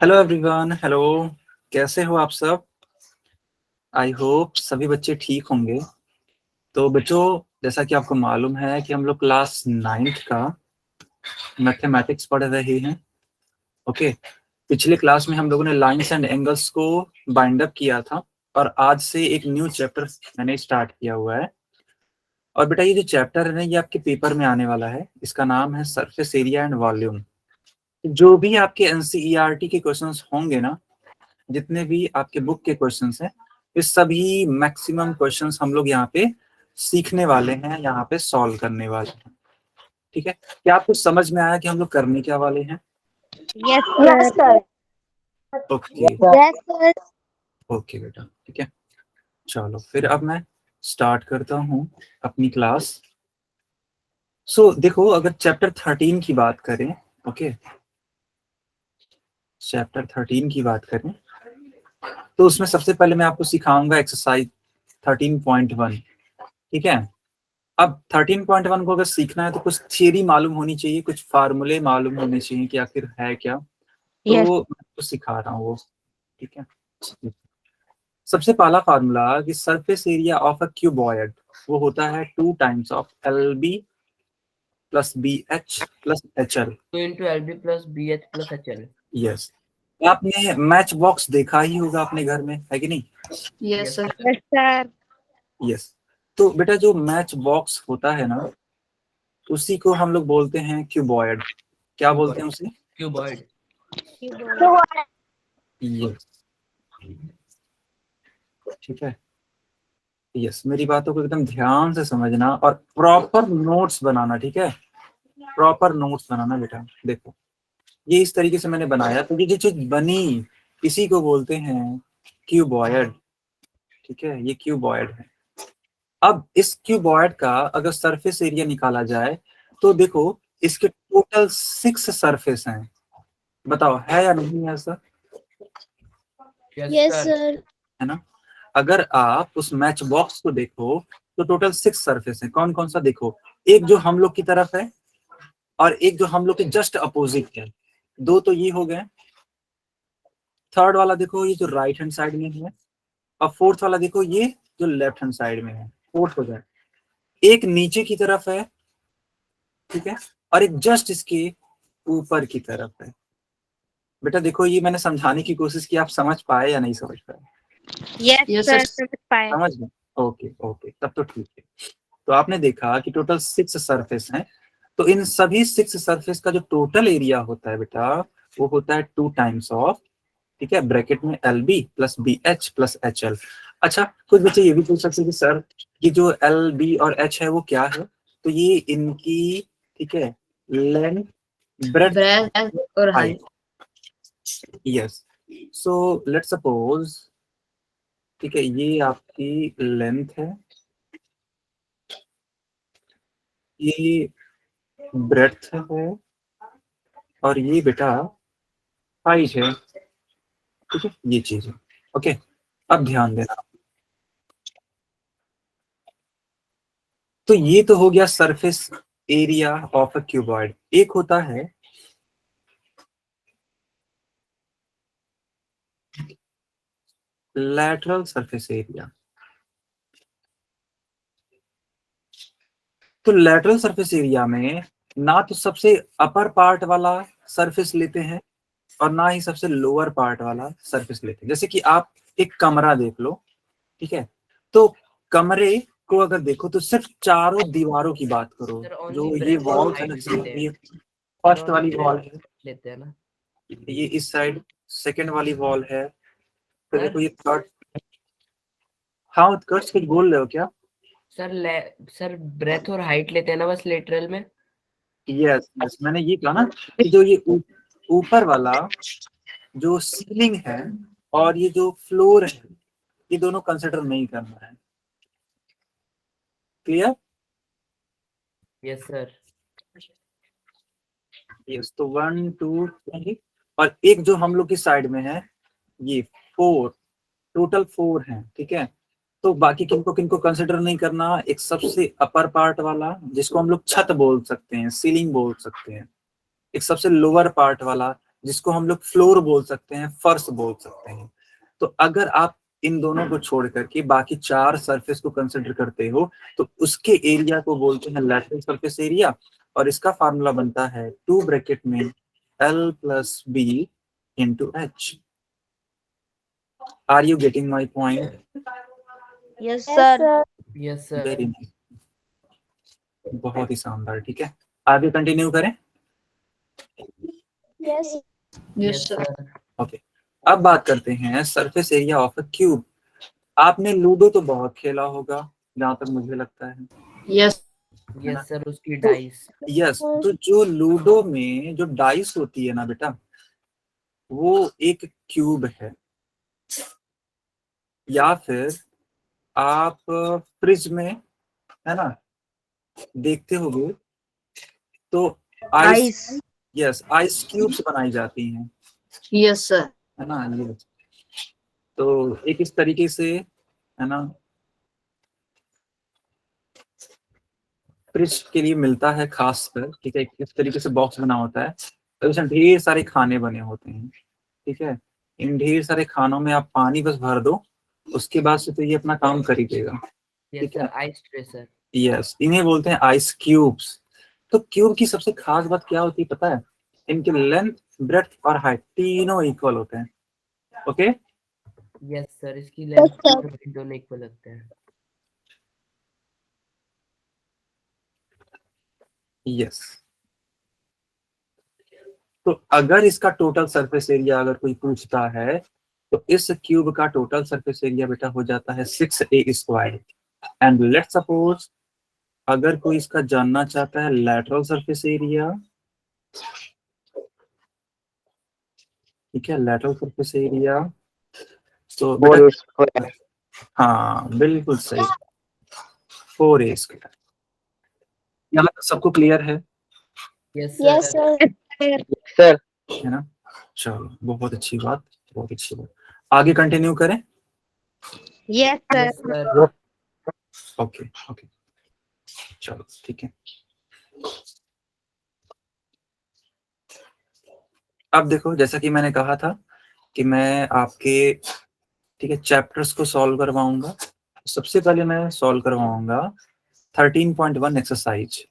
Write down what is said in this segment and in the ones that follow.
Hello everyone. Hello, कैसे हो आप सब? आई होप सभी बच्चे ठीक होंगे। तो बच्चों, जैसा कि आपको मालूम है कि हम लोग क्लास 9th का मैथमेटिक्स पढ़ रहे हैं। ओके, पिछले क्लास में हम लोगों ने लाइंस एंड एंगल्स को बाइंड अप किया था और आज से एक न्यू चैप्टर मैंने स्टार्ट किया हुआ है। और बेटा, ये जो चैप्टर है ना, ये आपके पेपर में आने वाला है। इसका नाम है सरफेस एरिया एंड वॉल्यूम। जो भी आपके एनसीईआरटी के क्वेश्चंस होंगे ना, जितने भी आपके बुक के क्वेश्चंस हैं, ये सभी मैक्सिमम क्वेश्चंस हम लोग यहाँ पे सीखने वाले हैं, यहाँ पे सॉल्व करने वाले हैं। ठीक है, क्या आपको समझ में आया कि हम लोग करने क्या वाले हैं? Yes yes sir. Sir. Okay yes sir. Okay बेटा, ठीक है। चलो फिर अब मैं स्टार्ट करता हूँ अपनी क्लास। सो देखो, अगर चैप्टर 13 की बात करें, ओके, चैप्टर 13 की बात करें तो उसमें सबसे पहले मैं आपको सिखाऊंगा एक्सरसाइज 13.1। ठीक है। अब 13.1 को अगर सीखना है तो कुछ थियरी मालूम होनी चाहिए, कुछ फार्मूले मालूम होने चाहिए कि आखिर है क्या। तो यस। मैं आपको सिखा रहा हूँ वो। ठीक है। सबसे पहला फार्मूला कि surface area of a cuboid वो होता है 2 times of L B plus B H plus H L. 2 into LB plus BH plus HL। Yes, आपने मैच बॉक्स देखा ही होगा अपने घर में, है कि नहीं? Yes sir. Yes sir. Yes. तो बेटा, जो मैच बॉक्स होता है ना, उसी को हम लोग बोलते हैं क्यूबॉइड। क्या बोलते हैं उसे? क्यूबॉइड। यस, ठीक है। यस, मेरी बातों को एकदम ध्यान से समझना और प्रॉपर नोट्स बनाना। ठीक है, प्रॉपर नोट्स बनाना बेटा। देखो, ये इस तरीके से मैंने बनाया, तो ये जो चीज बनी इसी को बोलते हैं क्यूबॉइड। ठीक है, ये क्यूबॉइड है। अब इस क्यूबॉइड का अगर सरफेस एरिया निकाला जाए तो देखो, इसके टोटल 6 सरफेस हैं। बताओ, है या नहीं है ऐसा? Yes sir. है ना? अगर आप उस मैच बॉक्स को देखो तो टोटल 6 सरफेस है। कौन कौन सा? देखो, एक जो हम लोग की तरफ है और एक जो हम लोग के जस्ट अपोजिट है। दो तो ये हो गए। थर्ड वाला देखो, ये जो राइट हैंड साइड में है। और फोर्थ वाला देखो, ये जो लेफ्ट हैंड साइड में है। फोर्थ हो जाए। एक नीचे की तरफ है, ठीक है, और एक जस्ट इसके ऊपर की तरफ है। बेटा देखो, ये मैंने समझाने की कोशिश की, आप समझ पाए या नहीं समझ पाए? यस सर, समझ पाए। समझ गए? ओके ओके, तब तो ठीक है। तो आपने देखा कि टोटल 6 सरफेस हैं। तो इन सभी 6 सरफेस का जो टोटल एरिया होता है बेटा, वो होता है 2 टाइम्स ऑफ, ठीक है, ब्रैकेट में L B plus B H plus H L. अच्छा, कुछ बच्चे ये भी पूछ सकते हैं कि सर, ये जो एल बी और एच है वो क्या है? तो ये इनकी, ठीक है, लेंथ, ब्रेड्थ और height. Yes. So let's suppose, ठीक है, ये आपकी लेंथ है, ये ब्रेड्थ है, और ये बेटा हाइट है। ठीक है, ये चीज है। ओके, अब ध्यान देना। तो ये तो हो गया surface area of a cuboid. एक होता है लैटरल सरफेस एरिया। तो लैटरल सरफेस एरिया में ना तो सबसे अपर पार्ट वाला सरफेस लेते हैं और ना ही सबसे लोअर पार्ट वाला सरफेस लेते हैं। जैसे कि आप एक कमरा देख लो, ठीक है, तो कमरे को अगर देखो तो सिर्फ चारों दीवारों की बात करो। जो ये वॉल है ना, ये फर्स्ट वाली वॉल है, लेते हैं ना ये इस साइड सेकंड वाली वॉल है, तो देखो ये थर्ड। हाँ, उत्कर्ष कुछ बोल रहे हो क्या? सर। सर ब्रेथ और हाइट लेते हैं ना बस लेटरल में। यस यस, मैंने ये कहा ना कि जो ये ऊपर वाला जो सीलिंग है और ये जो फ्लोर है, ये दोनों कंसिडर नहीं करना है। क्लियर? Yes sir. यस, तो 1 2 3, और एक जो हम लोग की साइड में है, ये 4, टोटल 4 है। ठीक है, तो बाकी किनको किनको कंसिडर नहीं करना? एक सबसे अपर पार्ट वाला जिसको हम लोग छत बोल सकते हैं, सीलिंग बोल सकते हैं। एक सबसे लोअर पार्ट वाला जिसको हम लोग फ्लोर बोल सकते हैं, फर्श बोल सकते हैं। तो अगर आप इन दोनों को छोड़ करके बाकी 4 सरफेस को कंसिडर करते हो तो उसके एरिया को बोलते हैं लैटरल सरफेस एरिया, और इसका फार्मूला बनता है 2 ब्रैकेट में L + B into H। Are you getting my point? Yes, sir. Yes sir. Very nice, बहुत ही शानदार। ठीक है, आगे कंटिन्यू करें। Yes. Yes sir. ओके, अब बात करते हैं surface area of a cube. आपने लूडो तो बहुत खेला होगा जहां तक मुझे लगता है। यस यस सर, उसकी डाइस। यस, तो जो लूडो में जो डाइस होती है ना बेटा, वो एक क्यूब है। या फिर आप फ्रिज में, है ना, देखते होगे तो आइस, यस, आइस क्यूब्स बनाई जाती हैं, यस सर है ना। ये तो एक इस तरीके से, है ना, फ्रिज के लिए मिलता है खास कर। ठीक है, इस तरीके से बॉक्स बना होता है, तो इसमें ढेर सारे खाने बने होते हैं। ठीक है, इन ढेर सारे खानों में आप पानी बस भर दो, उसके बाद से तो ये अपना काम कर ही देगा। यस ठीक सर, है, आइस ट्रे सर। यस, इन्हें बोलते हैं आइस क्यूब्स। तो क्यूब की सबसे खास बात क्या होती है पता है? इनके लेंथ, ब्रेड्थ और हाइट तीनों इक्वल होते हैं। ओके, यस सर, इसकी लेंथ दोनों इक्वल लगते हैं। यस। तो अगर इसका टोटल सरफेस एरिया अगर कोई पूछता है तो इस क्यूब का टोटल सरफेस एरिया बेटा हो जाता है 6a²। एंड लेट्स सपोज अगर कोई इसका जानना चाहता है लैटरल सरफेस एरिया, ठीक है, लैटरल सरफेस एरिया, तो बेटा हाँ बिल्कुल सही, 4a²। यहाँ तक सबको क्लियर है? Yes Yes, sir. sir. है ना, चलो बहुत अच्छी बात, बहुत अच्छी बात। आगे कंटिन्यू करें। Yes, sir. Yes sir. Okay okay, चलो ठीक है। अब देखो, जैसा कि मैंने कहा था कि मैं आपके, ठीक है, चैप्टर्स को सॉल्व करवाऊंगा। सबसे पहले मैं सॉल्व करवाऊंगा 13.1 एक्सरसाइज।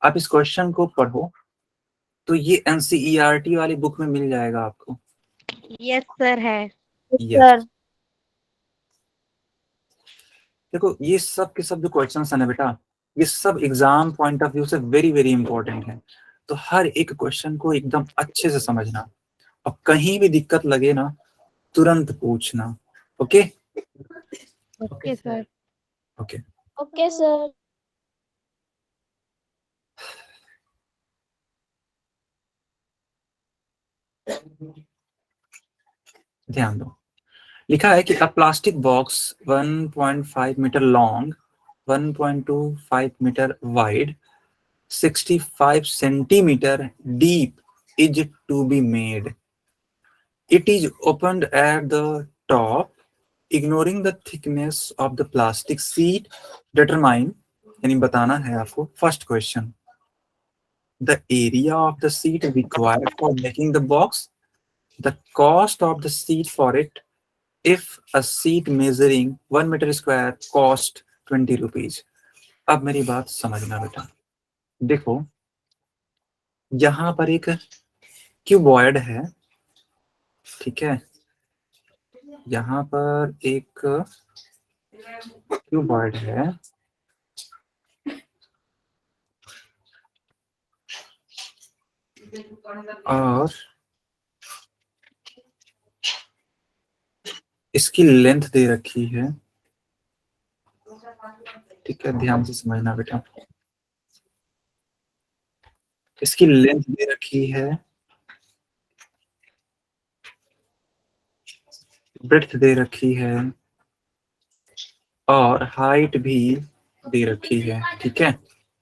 आप इस क्वेश्चन को पढ़ो, तो ये एनसीईआरटी वाली बुक में मिल जाएगा आपको। Yes, sir. है. यस, देखो ये सब के सब जो क्वेश्चंस है ना बेटा, ये सब एग्जाम पॉइंट ऑफ व्यू से वेरी वेरी इंपॉर्टेंट है। तो हर एक क्वेश्चन को एकदम अच्छे से समझना, और कहीं भी दिक्कत लगे ना तुरंत पूछना। Okay Okay, sir. Okay. Okay, sir. ध्यान दो, लिखा है कि a plastic box 1.5 metre long, 1.25 metre wide, 65 centimeter deep is to be made. It is opened at the top, ignoring the thickness of the plastic sheet. Determine, यानी बताना है आपको। First question, the area of the sheet required for making the box, the cost of the sheet for it, if a sheet measuring 1 meter square cost 20 rupees। अब मेरी बात समझना बेटा, देखो यहाँ पर एक क्यूबॉइड है, ठीक है, यहाँ पर एक क्यूबॉइड है, और इसकी लेंथ दे रखी है। ठीक है, ध्यान से समझना बेटा, इसकी लेंथ दे रखी है, ब्रेड्थ दे रखी है, और हाइट भी दे रखी है। ठीक है,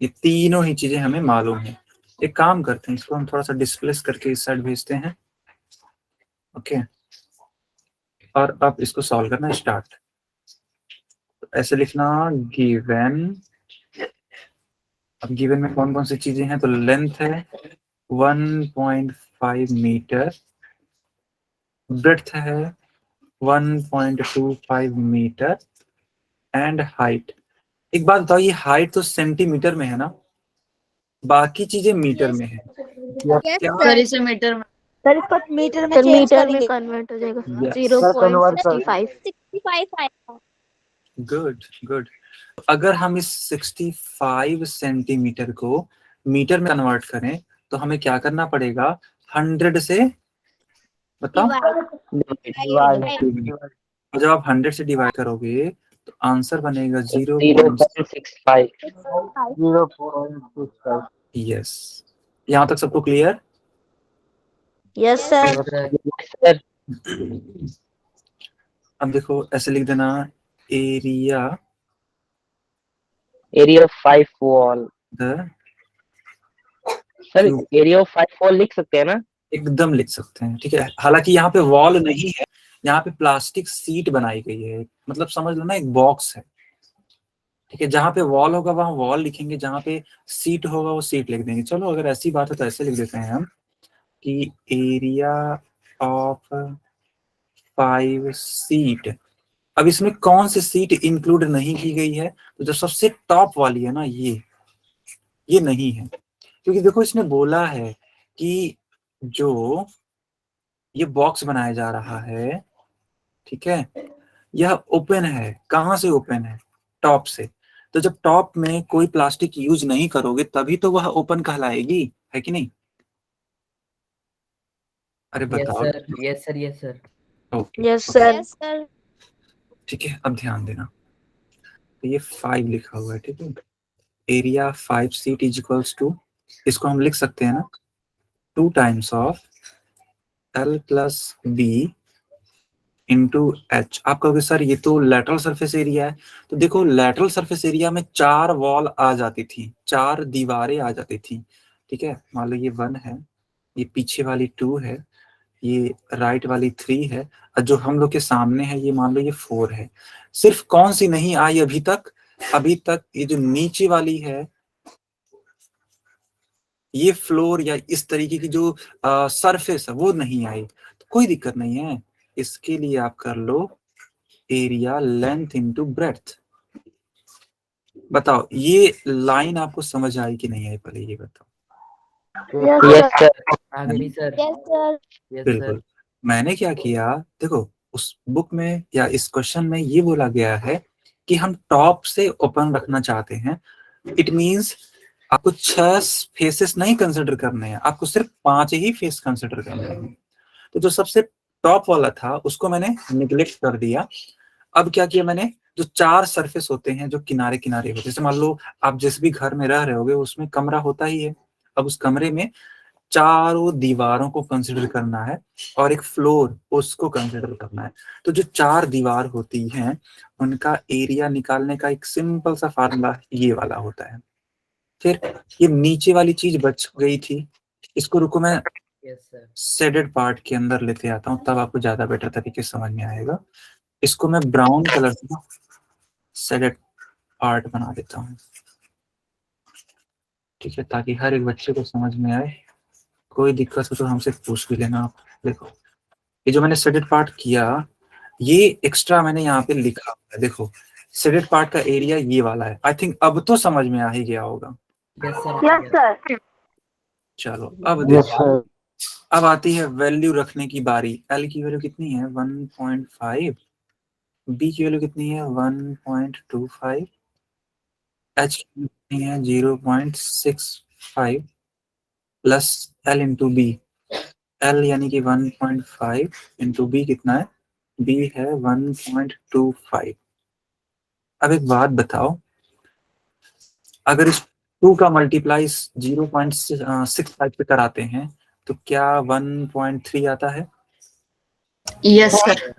ये तीनों ही चीजें हमें मालूम है। एक काम करते हैं, इसको हम थोड़ा सा डिस्प्लेस करके इस साइड भेजते हैं। ओके, और अब इसको सॉल्व करना स्टार्ट। ऐसे लिखना, गिवन। अब गिवन में कौन कौन सी चीजें हैं, तो लेंथ है 1.5 मीटर, ब्रेड्थ है 1.25 मीटर एंड हाइट। एक बात बताओ, ये हाइट तो सेंटीमीटर में है ना, बाकी चीजें मीटर में है। यस क्या सर। इसे मीटर में सर इसको मीटर में कन्वर्ट हो जाएगा। Yes. 0.65 65 आएगा। Good good. अगर हम इस 65 सेंटीमीटर को मीटर में कन्वर्ट करें तो हमें क्या करना पड़ेगा? 100 से, बताओ। और जब आप 100 से डिवाइड करोगे तो आंसर बनेगा 0.65। 0.65। यस। यहाँ तक सबको क्लियर? Yes sir. सर अब देखो ऐसे लिख देना, area area of 5 wall. The, sir area of 5 wall लिख सकते हैं ना? एकदम लिख सकते हैं, ठीक है। हालांकि यहाँ पे वॉल नहीं है, यहाँ पे प्लास्टिक सीट बनाई गई है, मतलब समझ लो ना एक बॉक्स है, ठीक है। जहाँ पे वॉल होगा वहां वॉल लिखेंगे, जहाँ पे सीट होगा वो सीट लिख देंगे। चलो अगर ऐसी बात है तो ऐसे लिख देते हैं हम कि एरिया ऑफ 5 सीट। अब इसमें कौन सी सीट इंक्लूड नहीं की गई है? तो जो सबसे टॉप वाली है ना, ये नहीं है, क्योंकि देखो इसने बोला है कि जो ये बॉक्स बनाया जा रहा है, ठीक है, यह ओपन है। कहाँ से ओपन है? टॉप से। तो जब टॉप में कोई प्लास्टिक यूज नहीं करोगे तभी तो वह ओपन कहलाएगी, है कि नहीं? अरे यस बताओ। Sir, yes sir, yes sir. Okay, yes sir. ठीक है। अब ध्यान देना, तो ये 5 लिखा हुआ है, ठीक है। Area 5 sheet is equals to, इसको हम लिख सकते हैं ना, 2 times of L plus B into H. आप कहोगे सर ये तो लेटरल सरफेस एरिया है। तो देखो लेटरल सरफेस एरिया में 4 वॉल आ जाती थी, 4 दीवारें आ जाती थी, ठीक है। मान लो ये 1 है, ये पीछे वाली 2 है, ये राइट वाली 3 है, और जो हम लोग के सामने है ये मान लो ये 4 है। सिर्फ कौन सी नहीं आई अभी तक? अभी तक ये जो नीचे वाली है, ये फ्लोर या इस तरीके की जो सरफेस है वो नहीं आई। तो कोई दिक्कत नहीं है, इसके लिए आप कर लो एरिया लेंथ इनटू ब्रेड्थ। बताओ ये लाइन आपको समझ आई कि नहीं आई, पहले ये बताओ। Yes sir. आ गई sir. Yes sir. Yes sir. बिल्कुल। मैंने क्या किया, देखो उस बुक में या इस क्वेश्चन में ये बोला गया है कि हम टॉप से ओपन रखना चाहते हैं। इट मींस आपको 6 फेसेस नहीं कंसिडर करने हैं, आपको सिर्फ 5 ही फेस कंसिडर करने हैं। तो जो सबसे टॉप वाला था उसको मैंने निगलेक्ट कर दिया। अब क्या किया मैंने, जो 4 सरफेस होते हैं जो किनारे किनारे होते हैं, जैसे मान लो आप जिस भी घर में रह रहे होगे उसमें कमरा होता ही है। अब उस कमरे में चारों दीवारों को कंसिडर करना है और एक फ्लोर उसको कंसिडर करना है। तो जो 4 दीवार होती हैं उनका एरिया निकालने का एक सिंपल सा फार्मूला ये वाला होता है। फिर ये नीचे वाली चीज बच गई थी, इसको रुको मैं यस सर। शेडेड पार्ट के अंदर लेते आता हूँ, तब आपको ज्यादा बेटर तरीके से समझ में आएगा। इसको मैं ब्राउन कलर से शेडेड पार्ट बना देता हूँ, ठीक है, ताकि हर एक बच्चे को समझ में आए। कोई दिक्कत हो तो हमसे पूछ भी लेना आप। देखो ये जो मैंने शेडेड पार्ट किया, ये एक्स्ट्रा मैंने यहाँ पे लिखा हुआ है। देखो शेडेड पार्ट का एरिया ये वाला है। आई थिंक अब तो समझ में आ ही गया होगा। Yes sir. Yes sir. चलो अब देखो, अब आती है वैल्यू रखने की बारी। एल की वैल्यू कितनी है? 1.5। बी की वैल्यू कितनी है? 1.25। एच की कितनी है? 0.65 plus L into B. L यानी कि 1.5 इंटू बी कितना है? बी है 1.25। अब एक बात बताओ, अगर इस 2 का मल्टीप्लाई 0.65 पे कराते हैं तो क्या 1.3 आता है? Yes sir.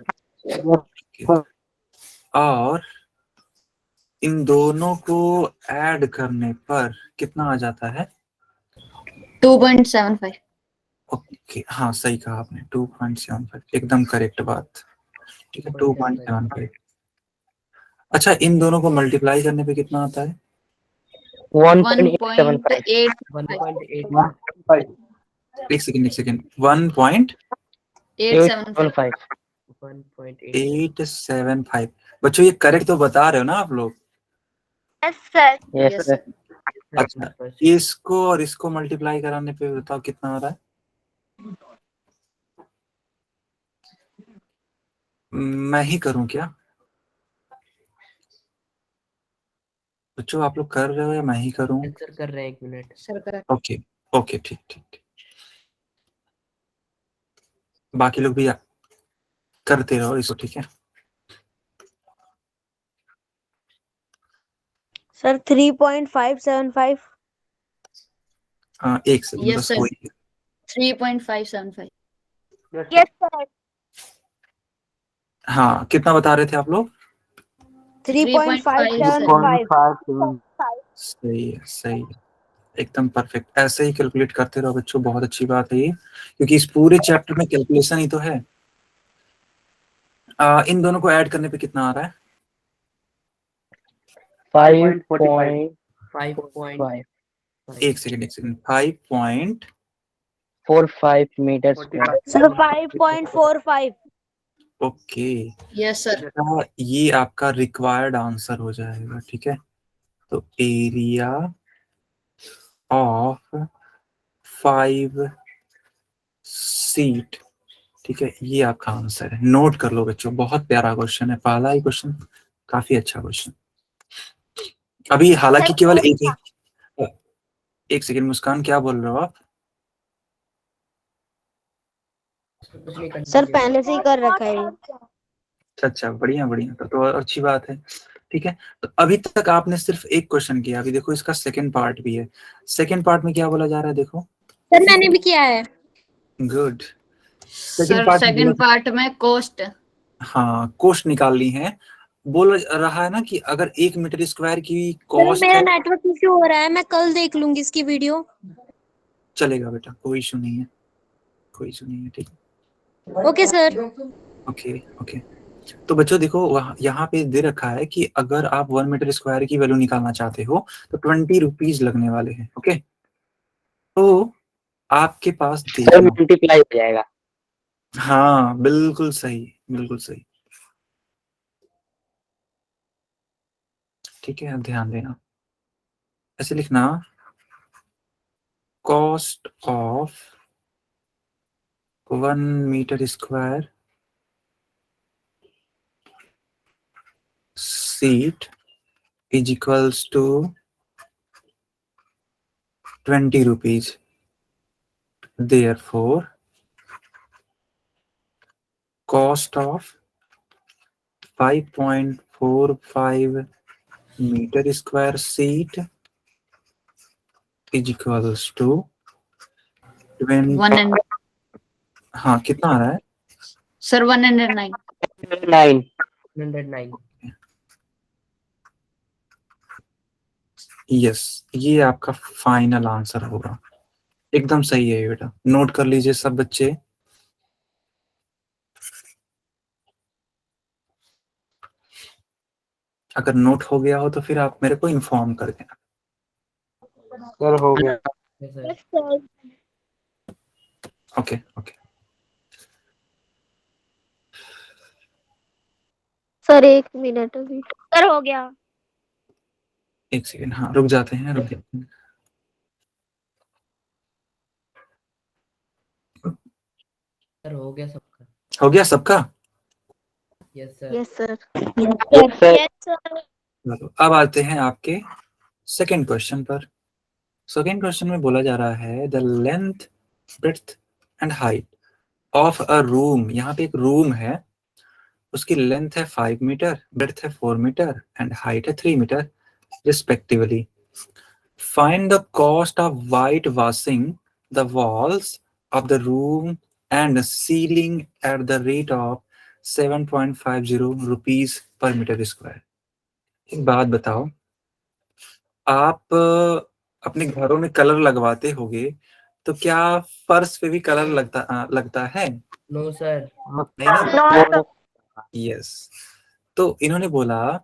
और इन दोनों को ऐड करने पर कितना आ जाता है? 2.75। ओके, हाँ सही कहा आपने, 2.75, एकदम करेक्ट बात, ठीक है, 2.75। अच्छा इन दोनों को मल्टीप्लाई करने पे कितना आता है? 1.875। 1.8। 1.8। एक सेकेंड 1.875 1.8 बच्चों, ये करेक्ट तो बता रहे हो ना आप लोग? Yes sir. Yes, sir. अच्छा, इसको और इसको मल्टीप्लाई कराने पे बताओ कितना हो रहा है? मैं ही करूं क्या बच्चों? आप लोग कर रहे हो या मैं ही करूं? आंसर कर रहे हैं, 1 minute. Sir correct. Okay okay, ठीक। बाकी लोग भी करते रहो इसको, ठीक है? सर 3.575। एक सेकंड Yes, बस sir. वही। 3.575. Yes sir. हाँ, कितना बता रहे थे आप लोग? 3.575। सही है, एकदम परफेक्ट। ऐसे ही कैलकुलेट करते रहो बच्चों, बहुत अच्छी बात है ये, क्योंकि इस पूरे चैप्टर में कैलकुलेशन ही तो है। इन दोनों को ऐड करने पे कितना आ रहा है? 5.45. 5.45 एक second 5.45 meters square. Sir 5.45। Okay, Yes, sir. ये आपका रिक्वायर्ड आंसर हो जाएगा, ठीक है? तो एरिया ऑफ 5 सीट, ठीक है, ये आपका आंसर है। नोट कर लो बच्चों, बहुत प्यारा क्वेश्चन है, पहला ही क्वेश्चन, काफी अच्छा क्वेश्चन। अभी हालांकि केवल एक सेकंड, मुस्कान क्या बोल रहे हो आप? सर पहले से ही कर रखा है। अच्छा, बढ़िया तो और अच्छी बात है, ठीक है? तो अभी तक आपने सिर्फ एक क्वेश्चन किया, अभी देखो इसका सेकंड पार्ट भी है। सेकंड पार्ट में क्या बोला जा रहा है, देखो। सर मैंने भी किया है। गुड। Sir, second part में cost. हाँ, कॉस्ट निकालनी है। बोल रहा है ना कि अगर 1 मीटर स्क्वायर की सर कॉस्ट मेरा है। नेटवर्क इश्यू हो रहा है, मैं कल देख लूंगी इसकी वीडियो। चलेगा बेटा, कोई इशू नहीं है, ठीक है? Okay sir. ओके। तो बच्चों देखो, वहाँ यहाँ पे दे रखा है कि अगर आप 1 मीटर स्क्वायर की वैल्यू निकालना चाहते हो तो 20 रुपीज लगने वाले हैं। ओके, तो आपके पास Sir, देखना। multiply हो जाएगा. हाँ, बिल्कुल सही, ठीक है? अब ध्यान देना, ऐसे लिखना, cost of 1 metre square sheet is equals to 20 rupees. Therefore, cost of 5.45 meter square seat is equals to 20। 100. हाँ, कितना आ रहा है? Sir, 109. 9. 109। यस, ये आपका फाइनल आंसर होगा। एकदम सही है बेटा, नोट कर लीजिए सब बच्चे। अगर नोट हो गया हो तो फिर आप मेरे को इन्फॉर्म कर देना। Sir, हो गया. Yes, sir। Okay. Sir 1 minute अभी। सर हो गया। एक सेकेंड, हाँ रुक जाते हैं। सर हो गया सबका। हो गया सबका? Yes sir. Yes sir. Yes, sir. चलो, अब आते हैं आपके सेकेंड क्वेश्चन पर। सेकेंड क्वेश्चन में बोला जा रहा है the length, breadth and height of a room. यहाँ पे एक रूम है, उसकी लेंथ है 5 मीटर, ब्रेड्थ है 4 मीटर एंड हाइट है 3 metre respectively. Find the cost of white washing the walls of the room and ceiling at the rate of 7.50 rupees per metre square. एक बात बताओ, आप अपने घरों में कलर लगवाते होगे, तो क्या फर्श पे भी कलर लगता है? No sir. नहीं ना? यस। तो इन्होंने बोला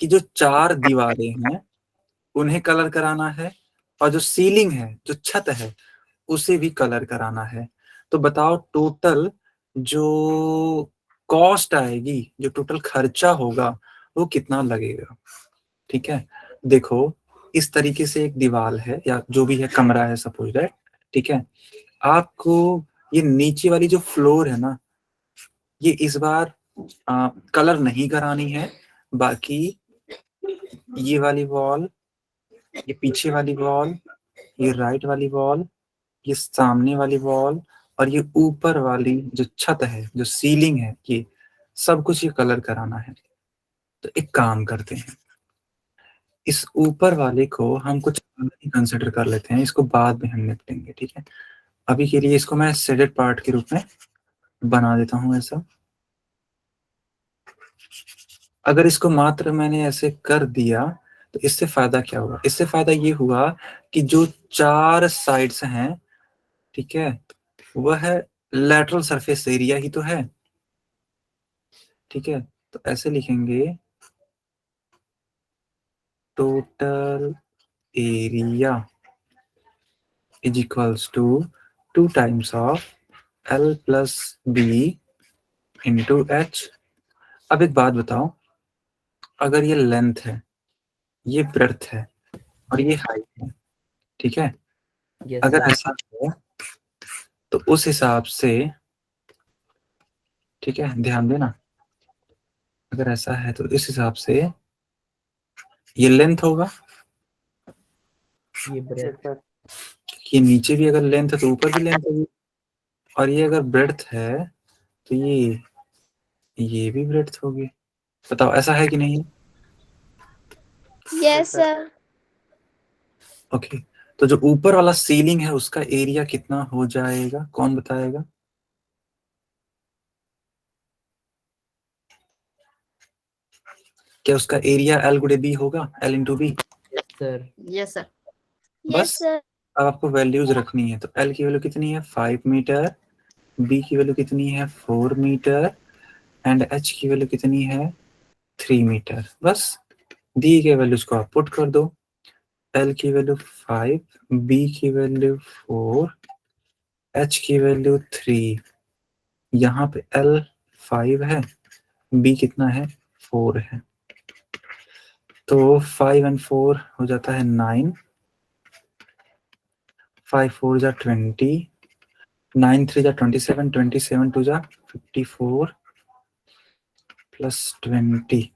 कि जो 4 दीवारें हैं उन्हें कलर कराना है, और जो सीलिंग है, जो छत है, उसे भी कलर कराना है। तो बताओ टोटल जो कॉस्ट आएगी, जो टोटल खर्चा होगा वो कितना लगेगा। ठीक है, देखो इस तरीके से एक दीवार है या जो भी है कमरा है सपोज दैट, ठीक है। आपको ये नीचे वाली जो फ्लोर है ना, ये इस बार कलर नहीं करानी है। बाकी ये वाली वॉल, ये पीछे वाली वॉल, ये राइट वाली वॉल, ये सामने वाली वॉल और ये ऊपर वाली जो छत है, जो सीलिंग है, ये सब कुछ ये कलर कराना है। तो एक काम करते हैं, इस ऊपर वाले को हम कुछ कंसिडर कर लेते हैं, इसको बाद में हम निपटेंगे। ठीक है, अभी के लिए इसको मैं शेडेड पार्ट के रूप में बना देता हूं ऐसा। अगर इसको मात्र मैंने ऐसे कर दिया तो इससे फायदा क्या हुआ, इससे फायदा ये हुआ कि जो 4 साइड्स हैं, ठीक है, वह लैटरल सरफेस एरिया ही तो है। ठीक है, तो ऐसे लिखेंगे total area is equals to 2 times of L plus B into H. अब एक बात बताओ, अगर ये लेंथ है, ये ब्रेड्थ है और ये हाइट है, ठीक है, यस अगर सर। ऐसा है तो उस हिसाब से, ठीक है ध्यान देना, अगर ऐसा है तो इस हिसाब से ये लेंथ होगा, ये ब्रेथ। ये नीचे भी अगर लेंथ है तो ऊपर भी लेंथ होगी, और ये अगर ब्रेड्थ है तो ये भी ब्रेड्थ होगी। बताओ ऐसा है कि नहीं। Yes sir. ओके, तो जो ऊपर वाला सीलिंग है उसका एरिया कितना हो जाएगा, कौन बताएगा। क्या उसका एरिया L गुणे B होगा, L into B. Sir yes sir. Yes बस सर। अब आपको वैल्यूज रखनी है, तो L की वैल्यू कितनी है 5 मीटर, B की वैल्यू कितनी है 4 मीटर एंड H की वैल्यू कितनी है 3 मीटर। बस दी के वैल्यूज को आप पुट कर दो, L की वैल्यू 5, B की वैल्यू 4, H की वैल्यू 3। यहाँ पे L 5 है, B कितना है 4 है, तो 5 एंड 4 हो जाता है 9, 5 4 जा 20, 9 3 जा 27, 27 2 जा 54 प्लस 20,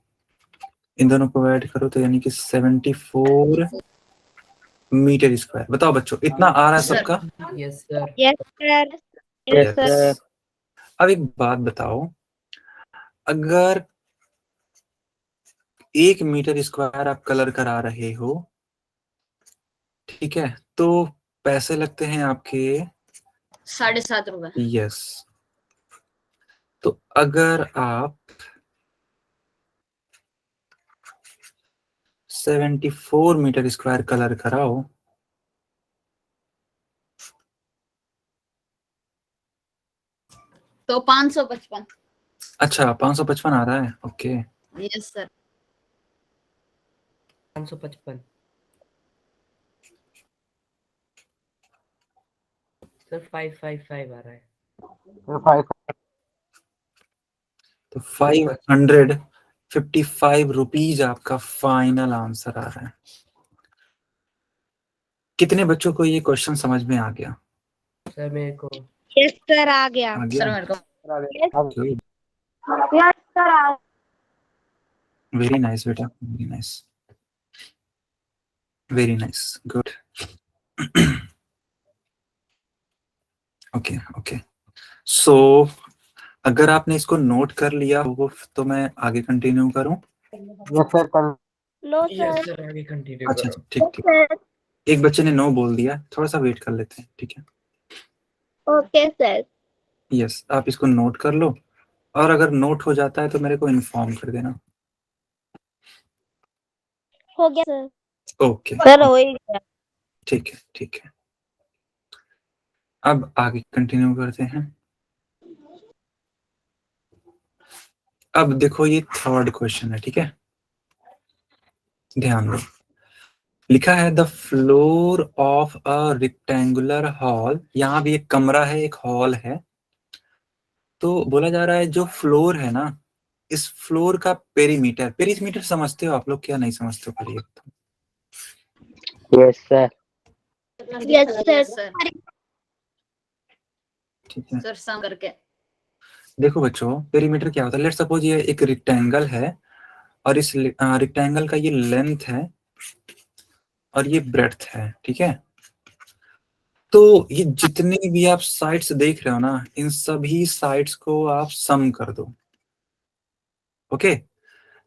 इन दोनों को ऐड करो तो यानी कि 74 मीटर स्क्वायर। बताओ बच्चों इतना आ रहा है सर। सबका। Yes sir. Yes sir. Yes, yes sir. sir. अब एक बात बताओ, अगर 1 मीटर स्क्वायर आप कलर करा रहे हो, ठीक है, तो पैसे लगते हैं आपके 7.5 रुपए। यस। तो अगर आप 74 मीटर स्क्वायर कलर कराओ, तो 555। अच्छा 555 आ रहा है, ओके। Yes sir. 555 सर 555 आ रहा है। तो 555 रुपीज आपका फाइनल आंसर आ रहा है। कितने बच्चों को ये क्वेश्चन समझ में आ गया। सर मेरे को यस सर आ गया। आ सर गया, मेरे को यस सर आ वेरी नाइस बेटा, very nice, very nice, good. Okay okay, so अगर आपने इसको नोट कर लिया हो तो मैं आगे कंटिन्यू करूं। No yes sir. सर आगे कंटिन्यू अच्छा करो। ठीक ठीक, सर। एक बच्चे ने नो बोल दिया, थोड़ा सा वेट कर लेते हैं, ठीक है। Okay sir. यस, आप इसको नोट कर लो और अगर नोट हो जाता है तो मेरे को इन्फॉर्म कर देना। हो गया सर। ओके सर हो ही गया। ठीक है ठीक है, अब आगे कंटिन्यू करते हैं। अब देखो ये थर्ड क्वेश्चन है, ठीक है, ध्यान दो। लिखा है the floor of a rectangular hall, यहाँ भी एक कमरा है, एक हॉल है। तो बोला जा रहा है जो फ्लोर है ना, इस फ्लोर का पेरीमीटर, पेरीमीटर समझते हो आप लोग क्या, नहीं समझते हो? करिए तो। Yes, sir. Yes, sir. Sir ठीक है, सर सम करके देखो बच्चों, पेरीमीटर क्या होता है? लेट सपोज ये एक रेक्टेंगल है और इस रेक्टेंगल का ये लेंथ है और ये ब्रेड्थ है, ठीक है। तो ये जितने भी आप साइड्स देख रहे हो ना, इन सभी साइड्स को आप सम कर दो। ओके,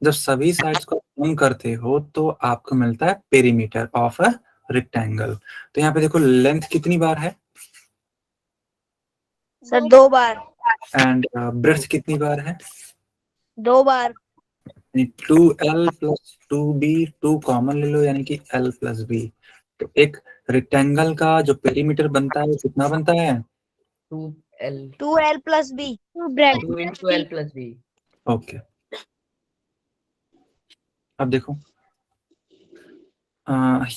जब सभी साइड्स को सम करते हो तो आपको मिलता है पेरीमीटर ऑफ अ रेक्टेंगल। तो यहाँ पे देखो लेंथ कितनी बार है सर 2 बार। एंड ब्रेड्थ कितनी बार है? 2 बार। 2l प्लस 2b, 2 कॉमन ले लो यानी कि l प्लस b। तो एक रेक्टेंगल का जो पेरीमीटर बनता है वो कितना बनता है? 2L 2L plus B। 2 bread। 2 into L plus B। Okay, अब देखो,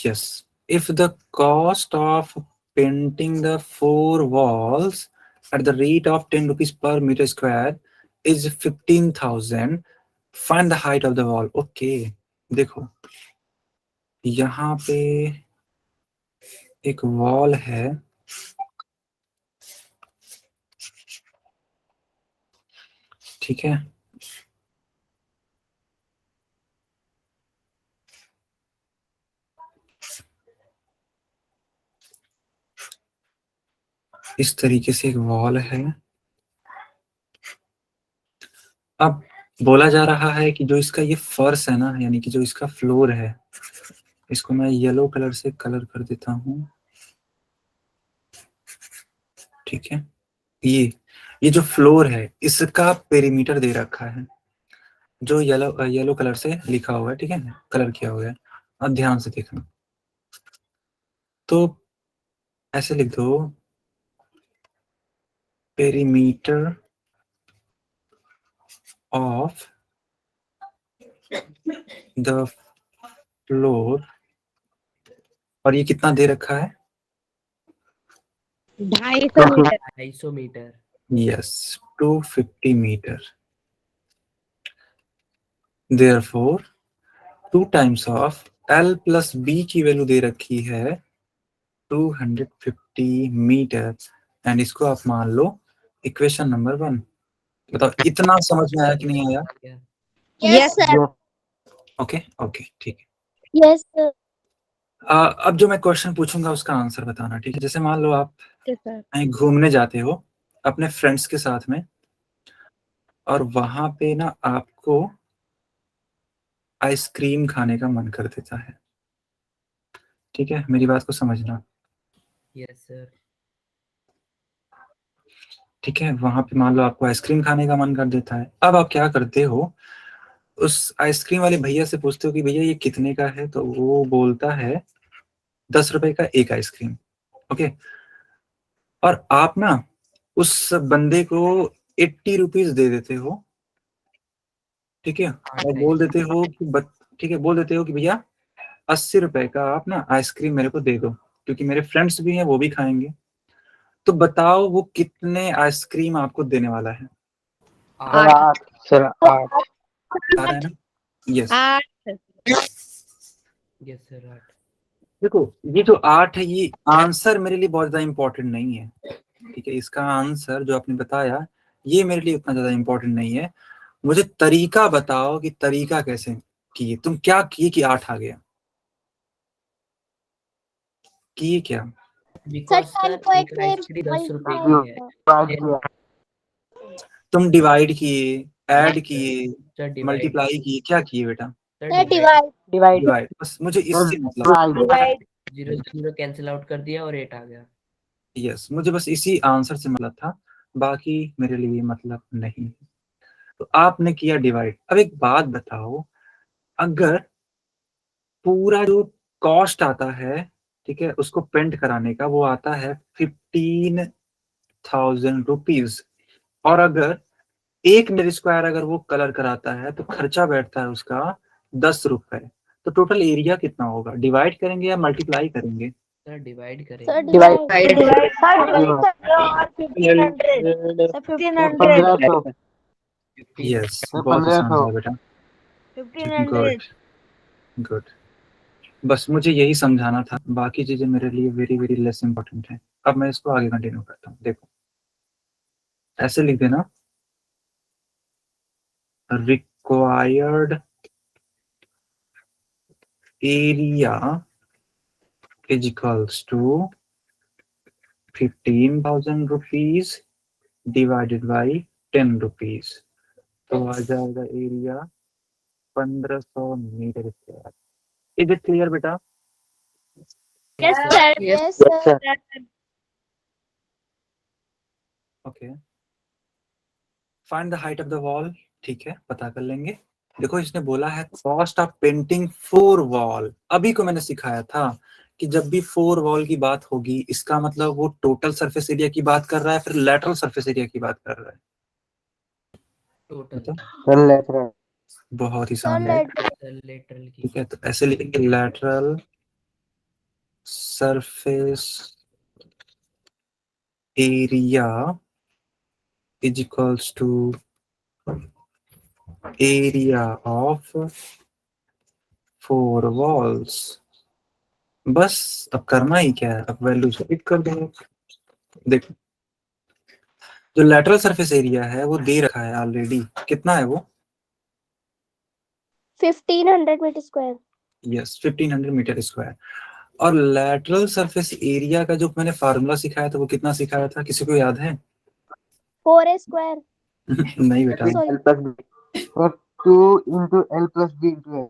yes, if the cost of painting the 4 walls at the rate of 10 rupees per meter square is 15,000, find the height of the wall। Okay, देखो यहाँ पे एक wall है, ठीक है। इस तरीके से एक वॉल है। अब बोला जा रहा है कि जो इसका ये फर्श है ना, यानी कि जो इसका फ्लोर है, इसको मैं येलो कलर से कलर कर देता हूँ, ठीक है। ये जो फ्लोर है इसका पेरीमीटर दे रखा है, जो येलो कलर से लिखा हुआ है, ठीक है, कलर किया हुआ है। अब ध्यान से देखना, तो ऐसे लिख दो, पेरीमीटर ऑफ द फ्लोर, और ये कितना दे रखा है? 250 metre. 250 metre. Yes, 250 metre. Therefore 2 times of L plus B की वैल्यू दे रखी है 250 मीटर, एंड इसको आप मान लो इक्वेशन नंबर 1। बताओ इतना समझ में आया कि नहीं आया? Yes, sir. ओके ओके, ठीक है। Yes, sir. अब जो मैं क्वेश्चन पूछूंगा उसका आंसर बताना, ठीक है। जैसे मान लो आप Yes, sir. कहीं घूमने जाते हो अपने फ्रेंड्स के साथ में, और वहां पे ना आपको आइसक्रीम खाने का मन कर देता है, ठीक है, मेरी बात को समझना। Yes sir. ठीक है, वहां पे मान लो आपको आइसक्रीम खाने का मन कर देता है। अब आप क्या करते हो, उस आइसक्रीम वाले भैया से पूछते हो कि भैया ये कितने का है, तो वो बोलता है 10 रुपए का एक आइसक्रीम। ओके, और आप ना उस बंदे को 80 रुपीज दे देते हो, ठीक है, और बोल देते हो कि ठीक है, बोल देते हो कि भैया 80 रुपए का आप ना आइसक्रीम मेरे को दे दो, क्योंकि मेरे फ्रेंड्स भी हैं, वो भी खाएंगे। तो बताओ वो कितने आइसक्रीम आपको देने वाला है? 8 sir, 8 आ रहा है ना? यस, 8। Yes sir 8। देखो ये जो 8 है, ये आंसर मेरे लिए बहुत ज्यादा इंपॉर्टेंट नहीं है, ठीक है। इसका आंसर जो आपने बताया ये मेरे लिए उतना ज्यादा इंपॉर्टेंट नहीं है। मुझे तरीका बताओ कि तरीका कैसे किए, तुम क्या किए कि 8 आ गया, किए क्या? बिकॉज सर एक आइसक्रीम 10 रुपए की है। तुम डिवाइड किए, ऐड किए, सर डिवाइड। मल्टीप्लाई किए, क्या किए बेटा? Sir divide. डिवाइड। बस मुझे इससे मतलब, डिवाइड। 0 0 कैंसिल आउट कर दिया और 8 आ गया। यस, मुझे बस इसी आंसर से मतलब था, बाकी मेरे लिए मतलब नहीं। तो आपने किया डिवाइड। अब एक बात बताओ, अगर पूरा जो कॉस्ट आता है, ठीक है, उसको पेंट कराने का, वो आता है 15,000 रुपीज, और अगर 1 मीटर स्क्वायर अगर वो कलर कराता है तो खर्चा बैठता है उसका 10 रुपए। तो टोटल एरिया कितना होगा? डिवाइड करेंगे या मल्टीप्लाई करेंगे? सर डिवाइड सर करेंगे। डिवाइड। यस, बहुत ही शानदार बेटा, गुड गुड। बस मुझे यही समझाना था, बाकी चीजें मेरे लिए वेरी वेरी लेस इंपॉर्टेंट है। अब मैं इसको आगे कंटिन्यू करता हूँ। देखो ऐसे लिख देना, required area is equals to 15,000 rupees divided by 10 rupees. तो आ जाएगा area 1500 metre square. Is it clear बेटा? Yes sir. Yes, Yes, sir. Okay, find the height of the wall. ठीक है, पता कर लेंगे। देखो इसने बोला है कॉस्ट ऑफ पेंटिंग 4 वॉल। अभी को मैंने सिखाया था कि जब भी 4 वॉल की बात होगी, इसका मतलब वो टोटल सरफेस एरिया की बात कर रहा है, फिर लैटरल सरफेस एरिया की बात कर रहा है। Total Lateral. बहुत ही सर शानदार। लेटरल की। ठीक है, तो ऐसे लिखेंगे lateral surface area is equals to area of 4 walls. बस अब करना ही क्या है, अब वैल्यू फिट कर देंगे। देखो जो लैटरल सरफेस एरिया है वो दे रखा है ऑलरेडी, कितना है वो? 1500 metre square. Yes, 1500 metre square. और लैटरल सरफेस एरिया का जो मैंने फार्मूला सिखाया था वो कितना सिखाया था, किसी को याद है? 4a square. नहीं बेटा। Sorry. L plus B. Or 2 into L plus B into L.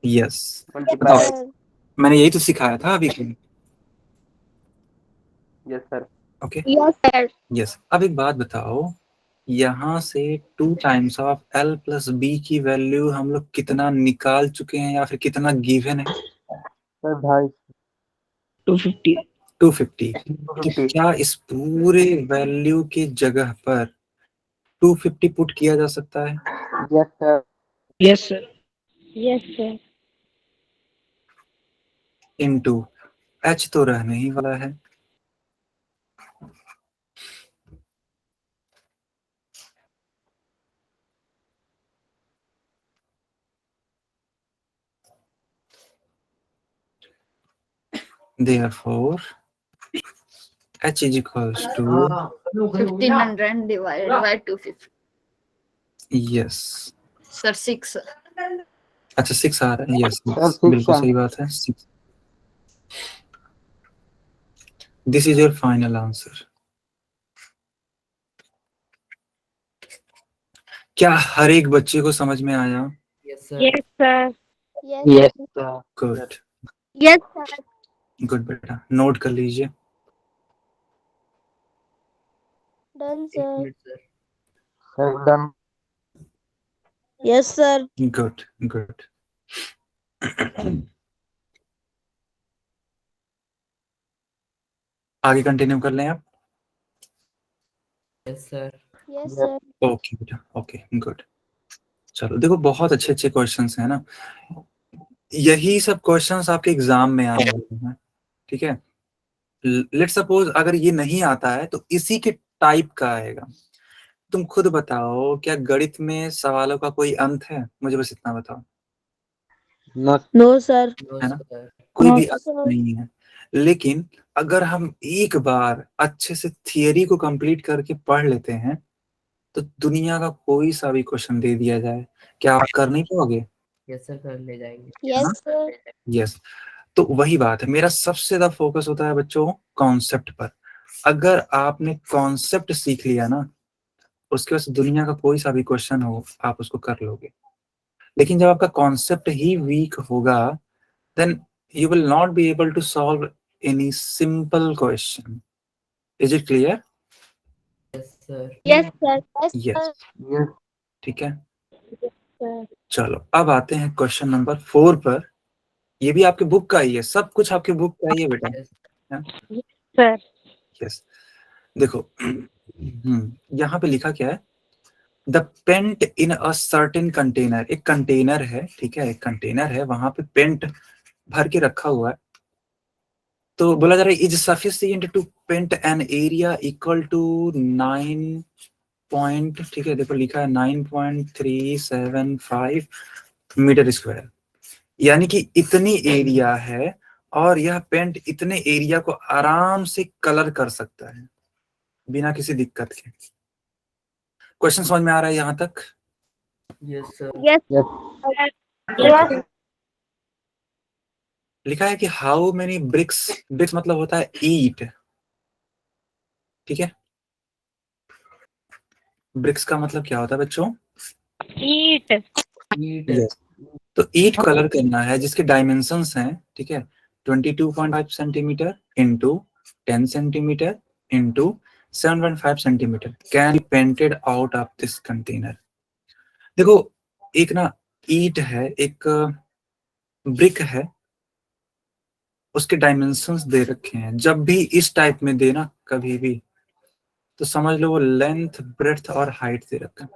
Yes, Multiply. Sir मैंने यही तो सिखाया था अभी। Yes, sir. Okay yes sir. Yes. अब एक बात बताओ, यहाँ से 2 times of L plus B की वैल्यू हम लोग कितना निकाल चुके हैं या फिर कितना गिवन है? Sir, 250. 250। 250। तो क्या इस पूरे वैल्यू के जगह पर 250 पुट किया जा सकता है? Yes, sir. Yes sir. Yes sir. Into H तो रहने ही वाला है। Therefore, H is equals to 1500 divided by 250. yes. Sir, 6. अच्छा 6 आ रहा है। यस Sir, 6 बिल्कुल सही बात है, 6। This is your final answer. क्या हर एक बच्चे को समझ में आया? Yes sir. Yes sir. Yes, sir. Good yes sir. Good बेटा, नोट कर लीजिए। डन एक sir. Minute sir. Sir, done. Yes sir. Good good. आगे कंटिन्यू कर लें आप? Yes sir. Yes sir. Okay बेटा, ओके गुड। चलो देखो, बहुत अच्छे अच्छे क्वेश्चंस हैं ना, यही सब क्वेश्चंस आपके एग्जाम में आने वाले हैं। ठीक है, लेट सपोज अगर ये नहीं आता है तो इसी के टाइप का आएगा। तुम खुद बताओ, क्या गणित में सवालों का कोई अंत है? मुझे बस इतना बताओ। No. No sir. नो है ना, सर। कोई भी No, अंत sir. नहीं है। लेकिन अगर हम एक बार अच्छे से थियरी को कंप्लीट करके पढ़ लेते हैं तो दुनिया का कोई सा भी क्वेश्चन दे दिया जाए, क्या आप कर नहीं पाओगे? यस सर, कर ले जाएंगे। Yes sir. यस। तो वही बात है, मेरा सबसे ज्यादा फोकस होता है बच्चों कॉन्सेप्ट पर। अगर आपने कॉन्सेप्ट सीख लिया ना, उसके बाद दुनिया का कोई सा भी क्वेश्चन हो आप उसको कर लोगे। लेकिन जब आपका कॉन्सेप्ट ही वीक होगा, then you will not be able to solve any simple question. Is it clear? Yes sir. Yes sir. Yes. Yes. ठीक है, सर। चलो अब आते हैं क्वेश्चन नंबर 4 पर। ये भी आपके बुक का ही है, सब कुछ आपके बुक का ही है बेटा। सर। यस, देखो यहाँ पे लिखा क्या है, the paint in a certain container, एक कंटेनर है, ठीक है, एक कंटेनर है, वहां पे पेंट भर के रखा हुआ है। तो बोला जा रहा है is sufficient to paint an area equal to 9 point, ठीक है, देखो लिखा है 9.375 मीटर स्क्वायर, यानी कि इतनी एरिया है और यह पेंट इतने एरिया को आराम से कलर कर सकता है बिना किसी दिक्कत के। क्वेश्चन समझ में आ रहा है यहाँ तक? Yes, sir. Yes. Yes. Yes. लिखा है कि हाउ मेनी ब्रिक्स, ब्रिक्स मतलब होता है ईट, ठीक है, ब्रिक्स का मतलब क्या होता है बच्चों? Eat. Eat. Yes. तो ईट कलर करना है जिसके डायमेंशंस हैं, ठीक है, 22.5 centimetre into 10 centimetre into 7.5 centimetre can be painted out of this container. देखो एक ना ईट है, एक ब्रिक है, उसके डायमेंशंस दे रखे हैं, जब भी इस टाइप में देना कभी भी तो समझ लो वो लेंथ ब्रेड्थ और हाइट दे रखा है,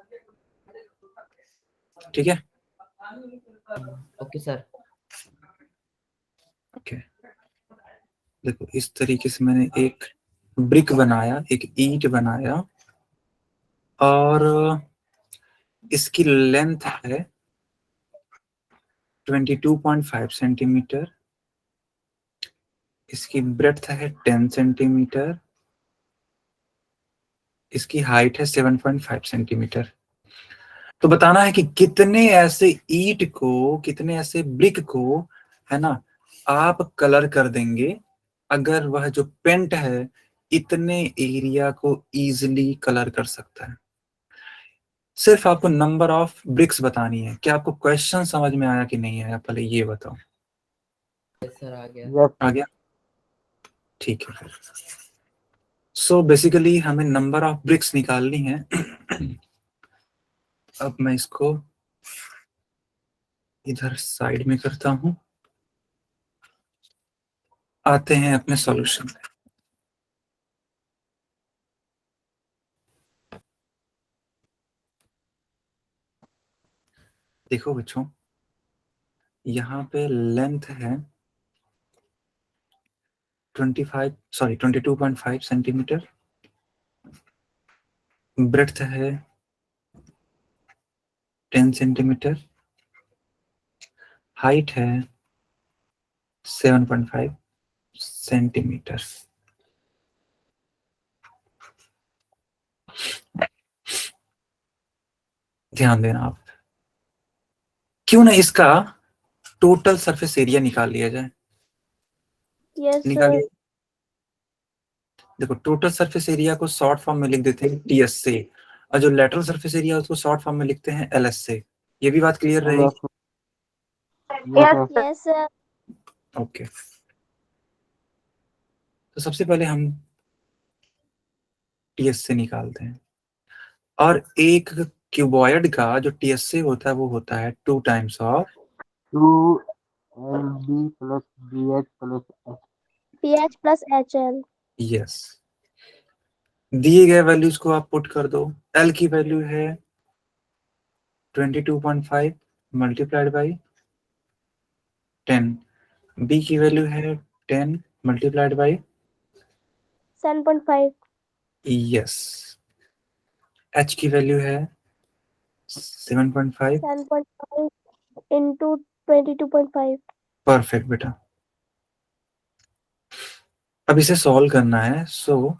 ठीक है। Okay, sir. ओके देखो इस तरीके से मैंने एक ब्रिक बनाया, एक ईंट बनाया और इसकी लेंथ है 22.5 सेंटीमीटर, इसकी ब्रेड्थ है 10 सेंटीमीटर, इसकी हाइट है 7.5 सेंटीमीटर। तो बताना है कि कितने ऐसे ईंट को, कितने ऐसे ब्रिक को, है ना, आप कलर कर देंगे अगर वह जो पेंट है इतने एरिया को इजीली कलर कर सकता है। सिर्फ आपको नंबर ऑफ ब्रिक्स बतानी है। क्या आपको क्वेश्चन समझ में आया कि नहीं आया, पहले ये बताओ। Yes, sir. आ गया. Yes. आ गया, ठीक है। सो बेसिकली हमें नंबर ऑफ ब्रिक्स निकालनी है। अब मैं इसको इधर साइड में करता हूं, आते हैं अपने सॉल्यूशन में। देखो बच्चों यहाँ पे लेंथ है 22.5 सेंटीमीटर, ब्रेड्थ है 10 सेंटीमीटर, हाइट है 7.5 सेंटीमीटर। ध्यान देना आप, क्यों ना इसका टोटल सरफेस एरिया निकाल लिया जाए। Yes, sir. निकालिए। देखो टोटल सरफेस एरिया को शॉर्ट फॉर्म में लिख देते हैं टीएस से, और जो लेटरल सरफेस एरिया उसको शॉर्ट फॉर्म में लिखते हैं एलएस से। ये भी बात क्लियर रहेगी? Yes. Yes, sir. ओके तो सबसे पहले हम टीएस से निकालते हैं, और एक क्यूबॉइड का जो टीएस से होता है वो होता है 2 times of 2LB plus BH plus H. PH plus HL. Yes. दिए गए वैल्यूज को आप पुट कर दो। एल की वैल्यू है 22.5 मल्टीप्लाइड बाई 10, बी की वैल्यू है 10 मल्टीप्लाइड बाई 7.5. यस, एच की वैल्यू है 7.5। 7.5 into 22.5. परफेक्ट बेटा। अब इसे सॉल्व करना है। सो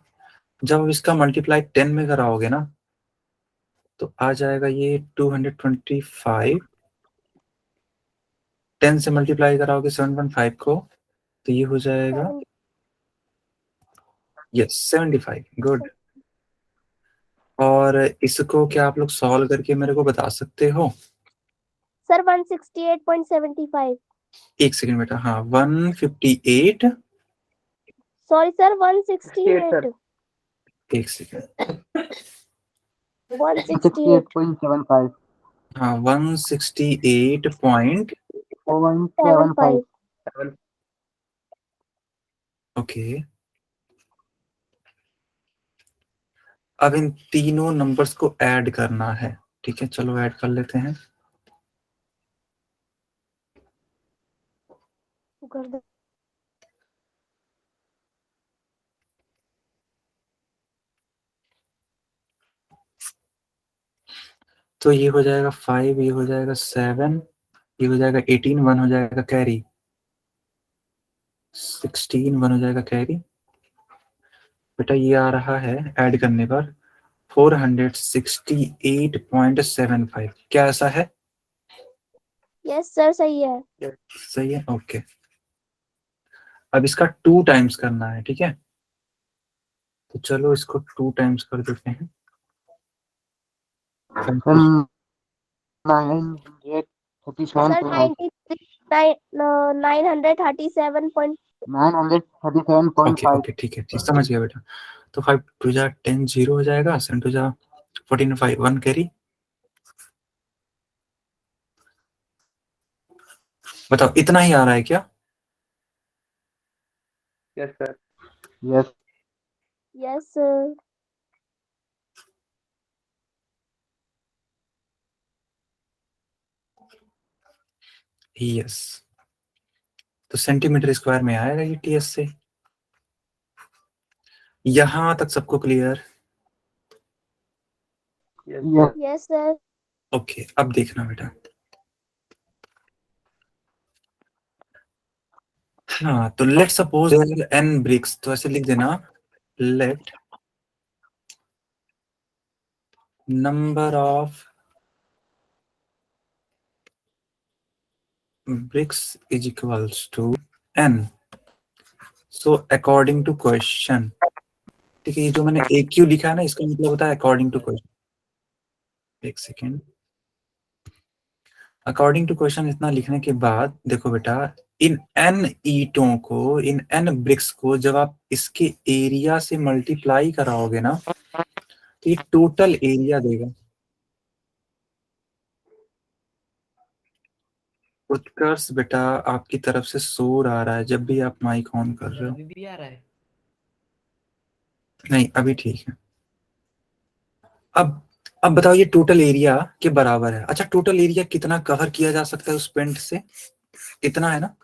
जब इसका मल्टीप्लाई 10 में कराओगे ना तो आ जाएगा ये 225, 10 से मल्टीप्लाई कराओगे 7.5 को तो ये हो जाएगा यस 75। गुड। और इसको क्या आप लोग सॉल्व करके मेरे को बता सकते हो? Sir, 168.75. एक सेकंड बेटा, हाँ 158, Sorry, sir, 168. एक सेकंड, 168. 68.75. हाँ 168 0.75. ओके। अब इन तीनों नंबर्स को ऐड करना है, ठीक है, चलो ऐड कर लेते हैं। कर दो। तो ये हो जाएगा 5, ये हो जाएगा 7, ये हो जाएगा 18, 1 हो जाएगा कैरी, 16 1 हो जाएगा कैरी। बेटा ये आ रहा है ऐड करने पर 468.75। क्या ऐसा है? यस सर सही है। सही है, ओके। अब इसका 2 टाइम्स करना है, ठीक है, तो चलो इसको 2 टाइम्स कर देते हैं। 937 ओके ओके ठीक है, ठीक समझ गया बेटा। तो 5 2 जा 10 0 हो जाएगा, 7 2 जा 14 5 1 कैरी। बताओ इतना ही आ रहा है क्या? Yes sir. Yes sir. Yes, तो सेंटीमीटर स्क्वायर में आएगा ये टीएस से। यहां तक सबको क्लियर? Yes sir. ओके, अब देखना बेटा। हाँ, तो लेट सपोज n ब्रिक्स, तो ऐसे लिख देना, let number of bricks is equals to n. So according to question, ठीक है, ये जो मैंने AQ लिखा है ना, इसका मतलब होता है अकॉर्डिंग टू क्वेश्चन। एक सेकेंड, अकॉर्डिंग टू क्वेश्चन इतना लिखने के बाद देखो बेटा, इन n ईंटों को, इन n ब्रिक्स को जब आप इसके एरिया से मल्टीप्लाई कराओगे ना, तो ये टोटल एरिया देगा। उत्कर्ष बेटा, आपकी तरफ से शोर आ रहा है जब भी आप माइक ऑन कर रहे हो। अभी भी आ रहा है? नहीं अभी ठीक है। अब बताओ ये टोटल एरिया के बराबर है। अच्छा, टोटल एरिया कितना कवर किया जा सकता है उस पेंट से? इतना है ना।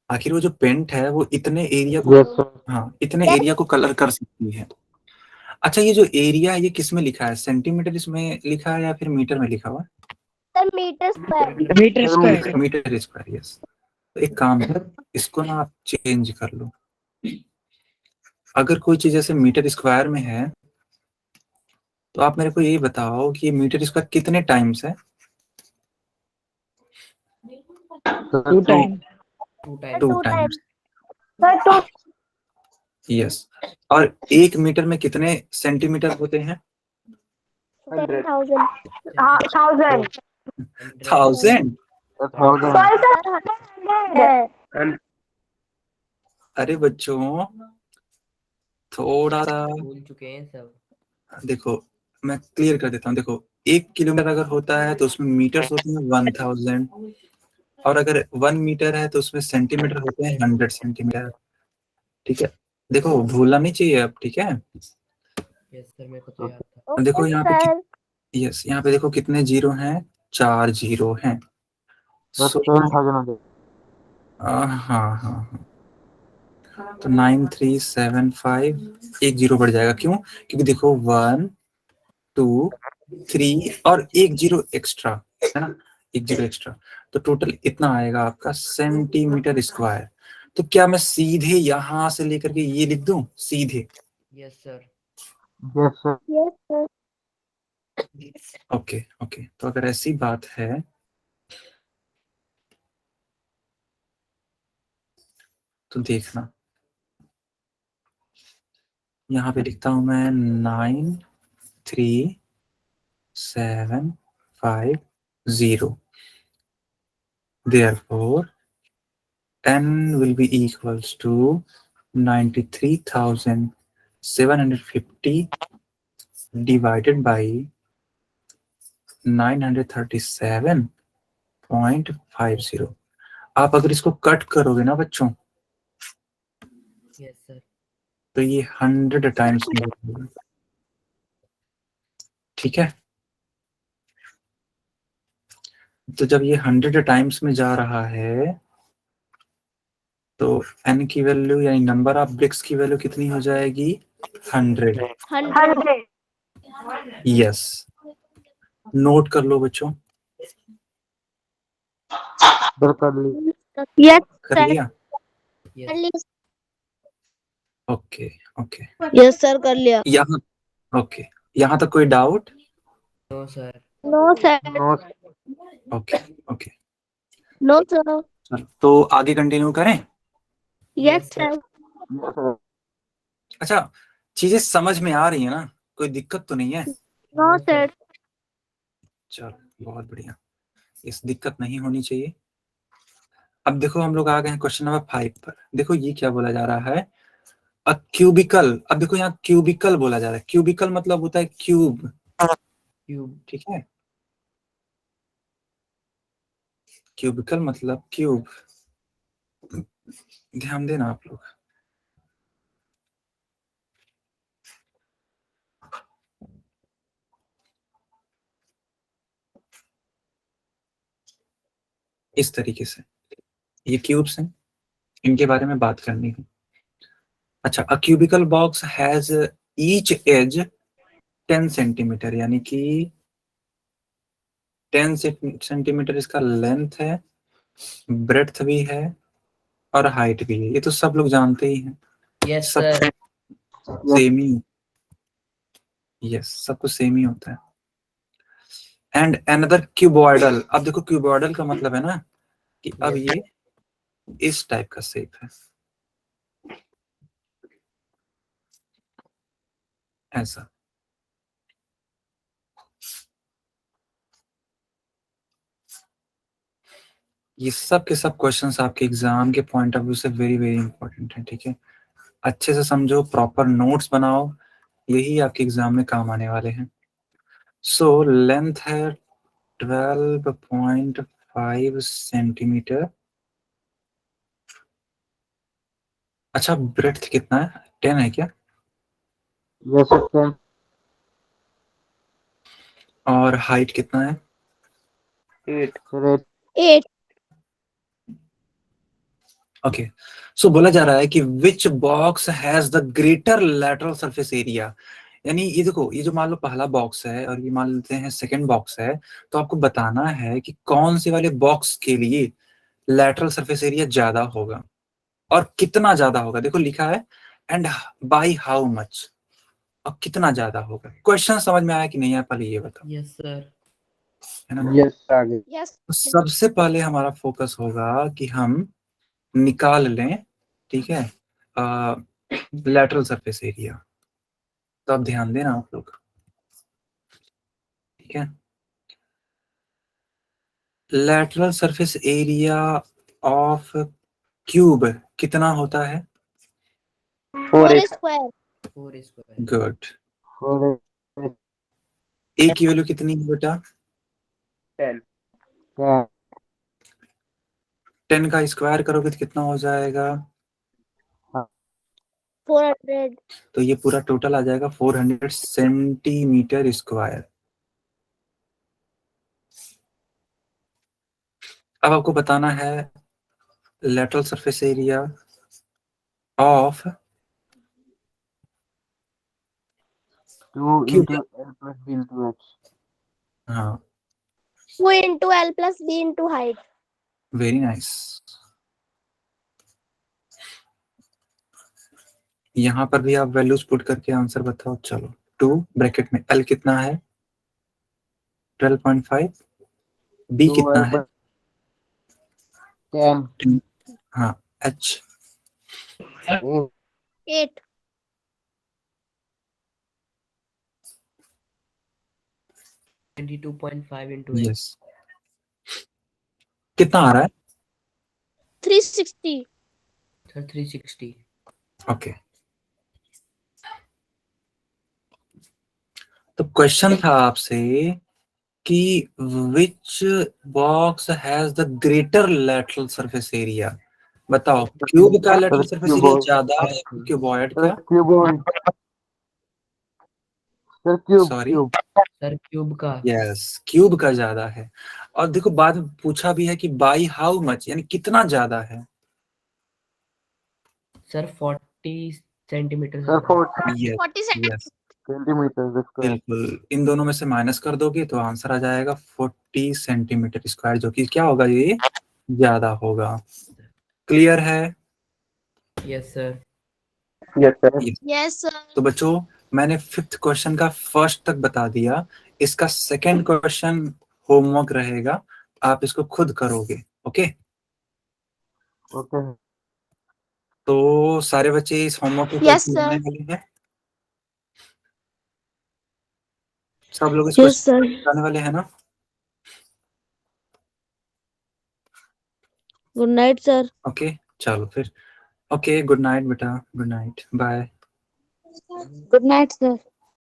आखिर वो जो पेंट है वो इतने एरिया को, हाँ इतने एरिया को कलर कर सकती है। अच्छा, ये जो एरिया है ये किस में लिखा है? सेंटीमीटर इसमें लिखा है या फिर मीटर में लिखा हुआ है? Sir metre square. Metre square. Metre square, yes. तो एक काम है, इसको ना आप चेंज कर लो। अगर कोई चीज जैसे मीटर स्क्वायर में है, तो आप मेरे को ये बताओ कि मीटर स्क्वायर कितने टाइम्स है? 2 टाइम। 2 times, yes. और 1 मीटर में कितने सेंटीमीटर होते हैं? 10,000। 1000। अरे बच्चों, थोड़ा सा भूल चुके हैं सब। देखो, मैं क्लियर कर देता हूँ। देखो, 1 किलोमीटर अगर होता है तो उसमें मीटर्स होते हैं 1000, और अगर 1 मीटर है तो उसमें सेंटीमीटर होते हैं 100 सेंटीमीटर, ठीक है। देखो भूलना नहीं चाहिए अब, ठीक है। यस सर, मेरे को तो याद था। देखो यहाँ पे यस, यहाँ पे देखो कितने जीरो हैं, 4 जीरो हैं। हाँ हाँ हाँ, तो 9375, एक जीरो बढ़ जाएगा। क्यों? क्योंकि देखो 1 2 3 और एक जीरो एक्स्ट्रा है ना, एक जीरो एक्स्ट्रा, तो टोटल इतना आएगा आपका सेंटीमीटर स्क्वायर। तो क्या मैं सीधे यहां से लेकर के ये लिख दूं सीधे? Yes sir. Yes sir. Okay okay, तो अगर ऐसी बात है तो देखना, यहाँ पे लिखता हूं मैं 93750, therefore n will be equals to 93,750 divided by 937.50। आप अगर इसको कट करोगे ना बच्चों, यस सर। तो ये 100 टाइम्स में होगा, ठीक है। तो जब ये 100 टाइम्स में जा रहा है तो n की वैल्यू यानी नंबर ऑफ ब्रिक्स की वैल्यू कितनी हो जाएगी? 100। 100 यस, नोट कर लो बच्चों। यस कर सर लिया? Yes. Okay okay, yes sir कर लिया। यहाँ ओके, यहाँ तक कोई doubt? No, sir. No sir okay okay, no sir चलो तो आगे कंटिन्यू करें। Yes sir. सर अच्छा, चीजें समझ में आ रही है ना? कोई दिक्कत तो नहीं है? No No, sir. सर चलो बहुत बढ़िया, इस दिक्कत नहीं होनी चाहिए। अब देखो हम लोग आ गए हैं क्वेश्चन नंबर 5 पर। देखो ये क्या बोला जा रहा है, अ क्यूबिकल। अब देखो यहाँ क्यूबिकल बोला जा रहा है, क्यूबिकल मतलब होता है क्यूब, Cube. ठीक है। क्यूबिकल मतलब क्यूब, ध्यान देना आप लोग। इस तरीके से ये क्यूब्स हैं, इनके बारे में बात करनी है। अच्छा, a cubical box has each edge 10 centimetre, यानी कि 10 सेंटीमीटर इसका लेंथ है, ब्रेड्थ भी है और हाइट भी है। ये तो सब लोग जानते ही हैं, Yes, सब sir. सेम ही, यस सब कुछ सेम ही होता है। And another cuboidal. अब देखो क्यूबॉइडल का मतलब है ना कि अब Yes. ये इस टाइप का शेप है, ऐसा। ये सब के सब क्वेश्चंस आपके एग्जाम के पॉइंट ऑफ व्यू से वेरी वेरी इंपॉर्टेंट है, ठीक है। अच्छे से समझो, प्रॉपर नोट्स बनाओ, यही आपके एग्जाम में काम आने वाले हैं। सो लेंथ है 12.5 सेंटीमीटर। अच्छा, ब्रेड्थ कितना है? 10 है क्या? Yes, sir. और हाइट कितना है? 8. 8 ओके, सो बोला जा रहा है कि which box has the greater lateral surface area. यानी ये देखो, ये जो मान लो पहला बॉक्स है और ये मान लेते हैं सेकंड बॉक्स है, तो आपको बताना है कि कौन से वाले बॉक्स के लिए लैटरल सरफेस एरिया ज्यादा होगा और कितना ज्यादा होगा। देखो लिखा है एंड बाय हाउ मच, और कितना ज्यादा होगा। क्वेश्चन समझ में आया कि नहीं आया, पहले ये बताओ, Yes, sir. है ना। Yes, sir. यस तो सबसे पहले हमारा फोकस होगा कि हम निकाल लें, ठीक है, लैटरल सरफेस एरिया। तो अब ध्यान देना आप लोग, ठीक है। Lateral surface area of cube कितना होता है? 4 4 स्क्वायर 4 square. गुड। 4 ए की वैल्यू कितनी है बेटा? 10. Yeah. 10 का स्क्वायर करोगे तो कितना हो जाएगा? 400 तो ये पूरा टोटल आ जाएगा 400 सेंटीमीटर स्क्वायर। अब आपको बताना है lateral surface area of 2 cube. into L plus B into H. हाँ, 2 into L plus B into height। Very nice. यहाँ पर भी आप वैल्यूज पुट करके आंसर बताओ। चलो, 2 ब्रैकेट में L कितना है? 12.5। B 2 कितना L है? plus 10. हाँ, H 8. 8 22.5 into 8. यस। कितना आ रहा है? 360 Sir, 360. ओके, तो क्वेश्चन था आपसे कि which box has the greater lateral surface area. बताओ क्यूब का लेटर सिर्फ इसलिए ज्यादा है क्यूबॉइड का, सॉरी सर क्यूब का यस क्यूब का ज्यादा है। और देखो बाद में पूछा भी है कि बाई हाउ मच, यानी कितना ज्यादा है। सर 40 सेंटीमीटर यस 40 यस बिल्कुल, इन दोनों में से माइनस कर दोगे तो आंसर आ जाएगा 40 सेंटीमीटर स्क्वायर, जो कि क्या होगा, ये ज्यादा होगा। क्लियर है? Yes sir yes sir. तो बच्चों मैंने 5th क्वेश्चन का फर्स्ट तक बता दिया, इसका 2nd क्वेश्चन होमवर्क रहेगा, आप इसको खुद करोगे। ओके तो सारे बच्चे इस होमवर्क को Yes, करने sir. वाले हैं, सब लोग इसको Yes, sir. करने वाले हैं ना? Good night, sir. ओके चलो फिर, ओके गुड नाइट बेटा, good night, bye. Good night, sir.